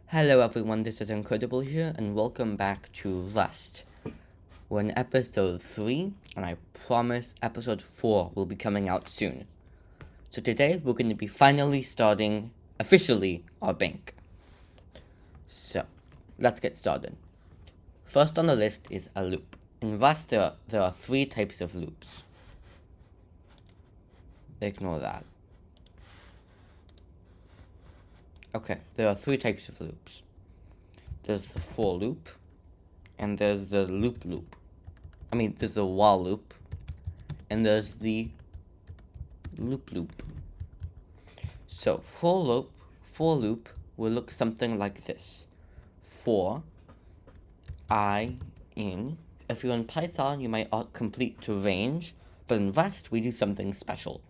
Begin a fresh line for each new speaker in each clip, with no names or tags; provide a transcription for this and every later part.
Hello everyone, this is Uncodeable here, and welcome back to Rust. We're in episode 3, and I promise episode 4 will be coming out soon. So today, we're going to be finally starting, officially, our bank. So, let's get started. First on the list is a loop. In Rust, there are 3 types of loops. Ignore that. Okay, there are 3 types of loops. There's the for loop, and there's the loop. There's the while loop, and there's the loop. So for loop will look something like this. For I in. If you're in Python, you might complete to range, but in Rust we do something special.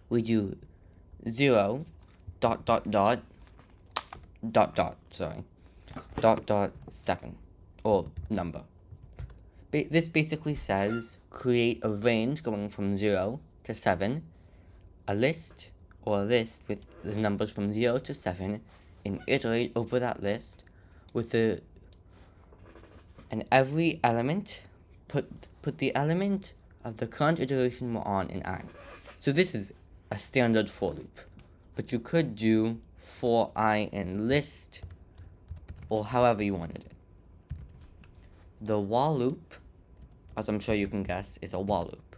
We do 0 ... dot 7 or number. This basically says create a range going from 0 to 7, a list with the numbers from 0 to 7, and iterate over that list with and every element, put the element of the current iteration we're on in I. So this is a standard for loop, but you could do for I in list or however you wanted it. The while loop, as I'm sure you can guess, is a while loop.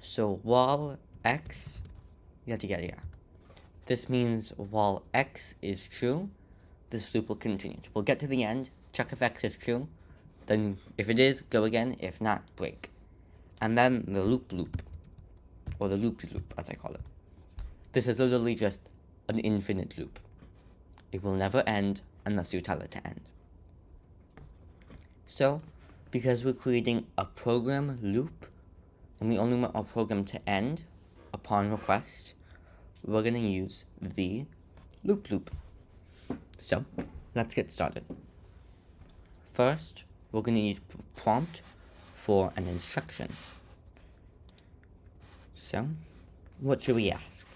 So while x, yada. This means while x is true, this loop will continue. We'll get to the end, check if x is true, then if it is, go again, if not, break. And then the loop, or the loop as I call it. This is literally just an infinite loop. It will never end unless you tell it to end. So, because we're creating a program loop, and we only want our program to end upon request, we're going to use the loop. So, let's get started. First, we're going to use prompt for an instruction. So, what should we ask?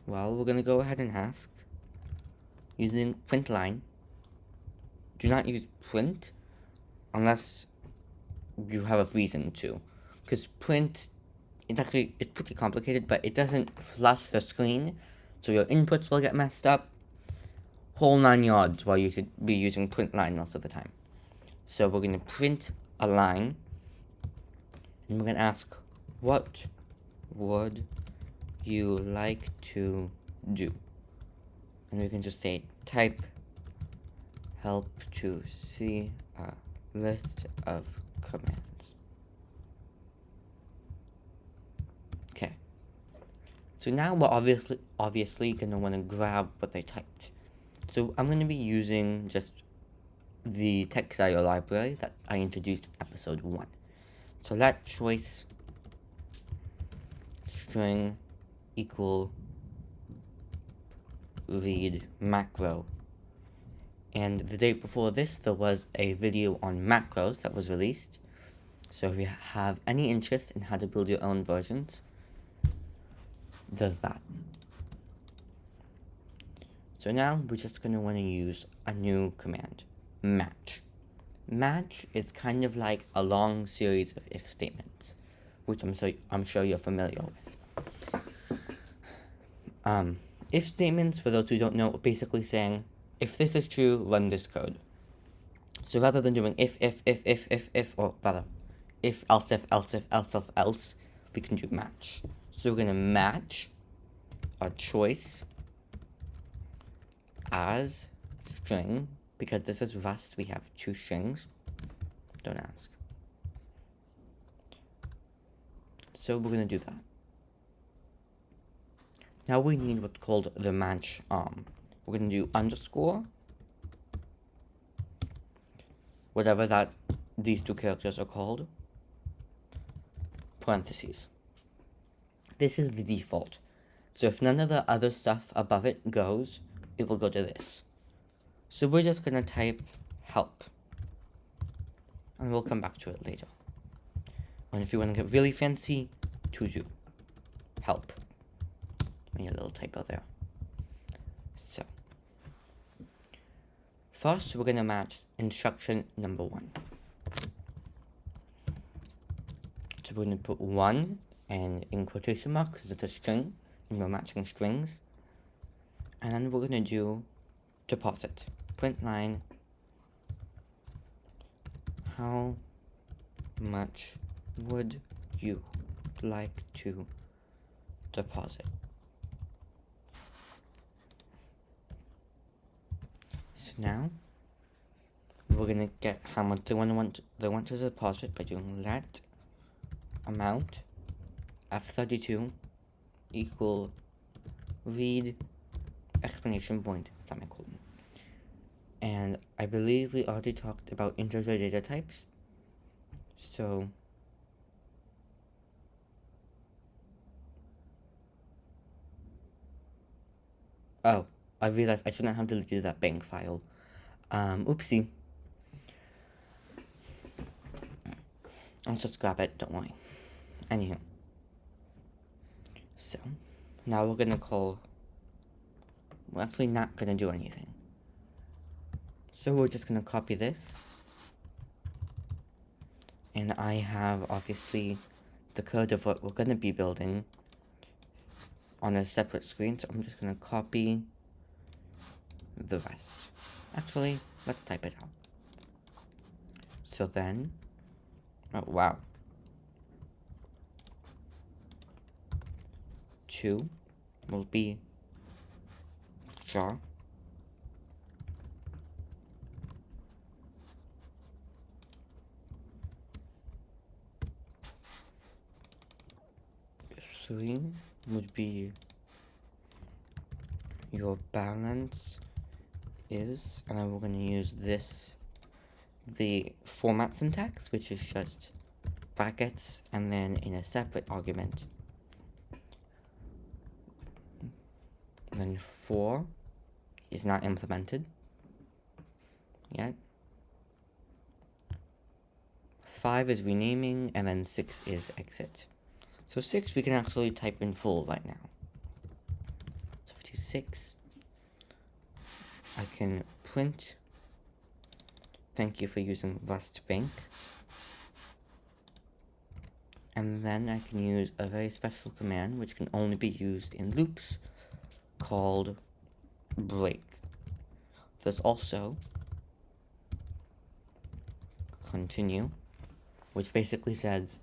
Well, we're going to go ahead and ask using print line. Do not use print unless you have a reason to, because print it's pretty complicated, but it doesn't flush the screen, so your inputs will get messed up. Whole 9 yards, while you should be using print line most of the time. So we're going to print a line, and we're going to ask, what would you like to do? And we can just say type help to see a list of commands. Okay. So now we're obviously going to want to grab what they typed. So I'm going to be using just the text.io library that I introduced in episode 1. So let choice string equal read macro. And the day before this, there was a video on macros that was released. So if you have any interest in how to build your own versions, there's that. So now we're just going to want to use a new command, match. Match is kind of like a long series of if statements, which I'm sure you're familiar with. If statements, for those who don't know, are basically saying, if this is true, run this code. So rather than doing if, or rather, if, else, we can do match. So we're going to match our choice as string, because this is Rust, we have 2 strings. Don't ask. So we're going to do that. Now we need what's called the match arm. We're going to do underscore, whatever these 2 characters are called, parentheses. This is the default. So if none of the other stuff above it goes, it will go to this. So we're just going to type help. And we'll come back to it later. And if you want to get really fancy, to do help. Make a little typo there. So First, we're going to match instruction number 1. So we're going to put 1 and in quotation marks because it's a string, and we're matching strings. And then we're going to do deposit. Print line, how much would you like to deposit? So now we're gonna get how much they want to deposit by doing let amount f32 equal read exclamation point semicolon. And I believe we already talked about integer data types. So oh, I realized I shouldn't have deleted that bank file. Oopsie. I'll just grab it, don't worry. Anywho. So, now we're gonna call... We're actually not gonna do anything. So we're just gonna copy this. And I have, obviously, the code of what we're gonna be building on a separate screen, so I'm just gonna copy the rest. Actually, let's type it out. So then, oh wow. 2 will be jar. 3 would be your balance is, and then we're going to use this, the format syntax, which is just brackets and then in a separate argument. And then 4 is not implemented yet. 5 is renaming, and then 6 is exit. So 6 we can actually type in full right now. So if I do 6, I can print thank you for using Rust Bank. And then I can use a very special command which can only be used in loops called break. There's also continue, which basically says,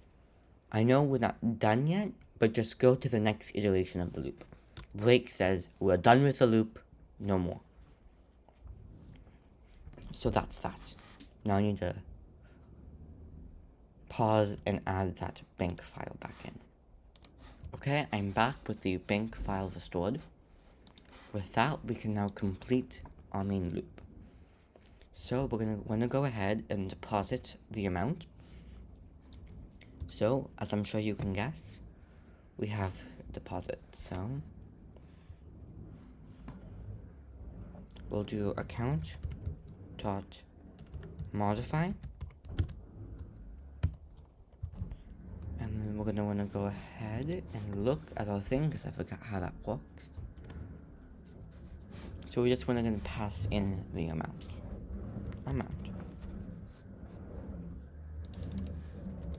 I know we're not done yet, but just go to the next iteration of the loop. Break says, we're done with the loop, no more. So that's that. Now I need to pause and add that bank file back in. Okay, I'm back with the bank file restored. With that, we can now complete our main loop. So we're going to go ahead and deposit the amount. So, as I'm sure you can guess, we have deposit. So, we'll do account dot modify. And then we're going to want to go ahead and look at our thing, because I forgot how that works. So we just want to pass in the amount.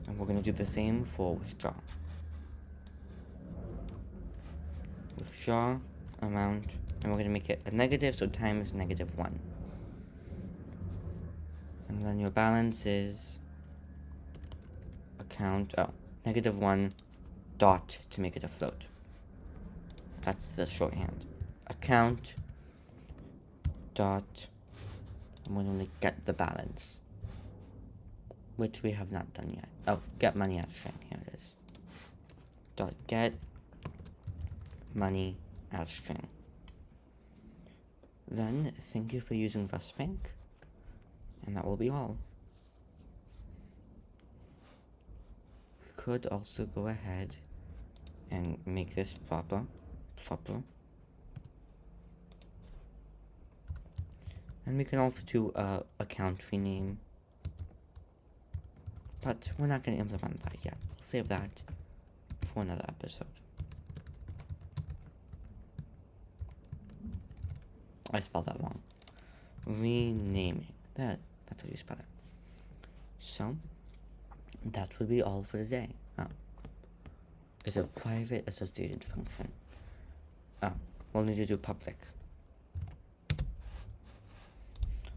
And we're going to do the same for withdraw. Withdraw amount, and we're going to make it a negative, so times -1. And then your balance is account, -1 dot to make it a float. That's the shorthand. Account dot, I'm going to get the balance, which we have not done yet. Oh, get money as string, here it is. Dot get money as string. Then, thank you for using Rust Bank, and that will be all. We could also go ahead and make this proper. And we can also do account rename. But we're not going to implement that yet. We'll save that for another episode. I spelled that wrong. renaming. That's how you spell it. So, that will be all for today. It's a private associated function. We'll need to do public.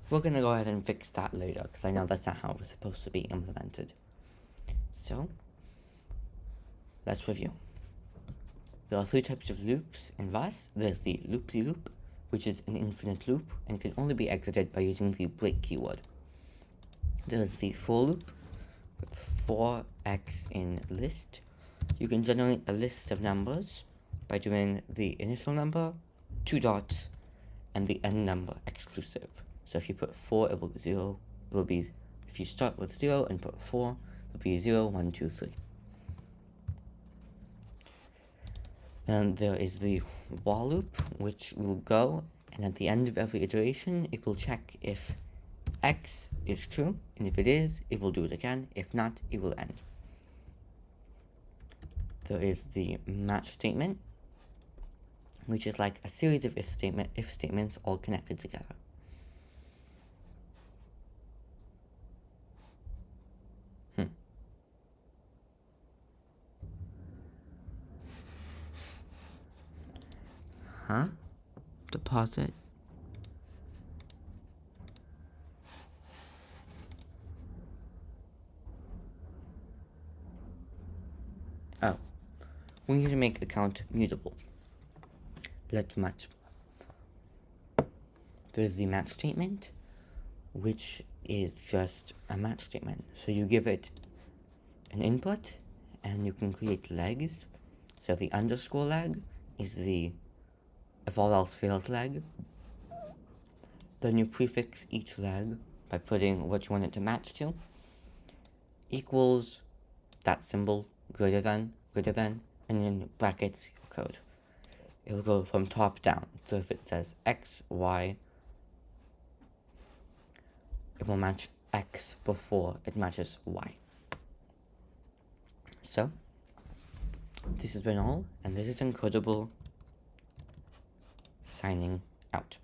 We're gonna go ahead and fix that later, because I know that's not how it was supposed to be implemented. So, let's review. There are 3 types of loops in Rust. There's the loopsy loop, which is an infinite loop, and can only be exited by using the break keyword. There's the for loop, with for x in list. You can generate a list of numbers by doing the initial number, 2 dots, and the end number exclusive. So if you put 4, it will be 0. It will be, if you start with 0 and put 4, it will be 0, 1, 2, 3. Then there is the while loop, which will go, and at the end of every iteration, it will check if x is true, and if it is, it will do it again. If not, it will end. There is the match statement, which is like a series of if statements all connected together. Deposit. We need to make the count mutable. Let's match. There's the match statement, which is just a match statement. So you give it an input, and you can create legs. So the underscore leg is the if all else fails leg. Then you prefix each leg by putting what you want it to match to. Equals that symbol, greater than, and in brackets your code. It will go from top down. So if it says X, Y, it will match X before it matches Y. So, this has been all, and this is Uncodeable signing out.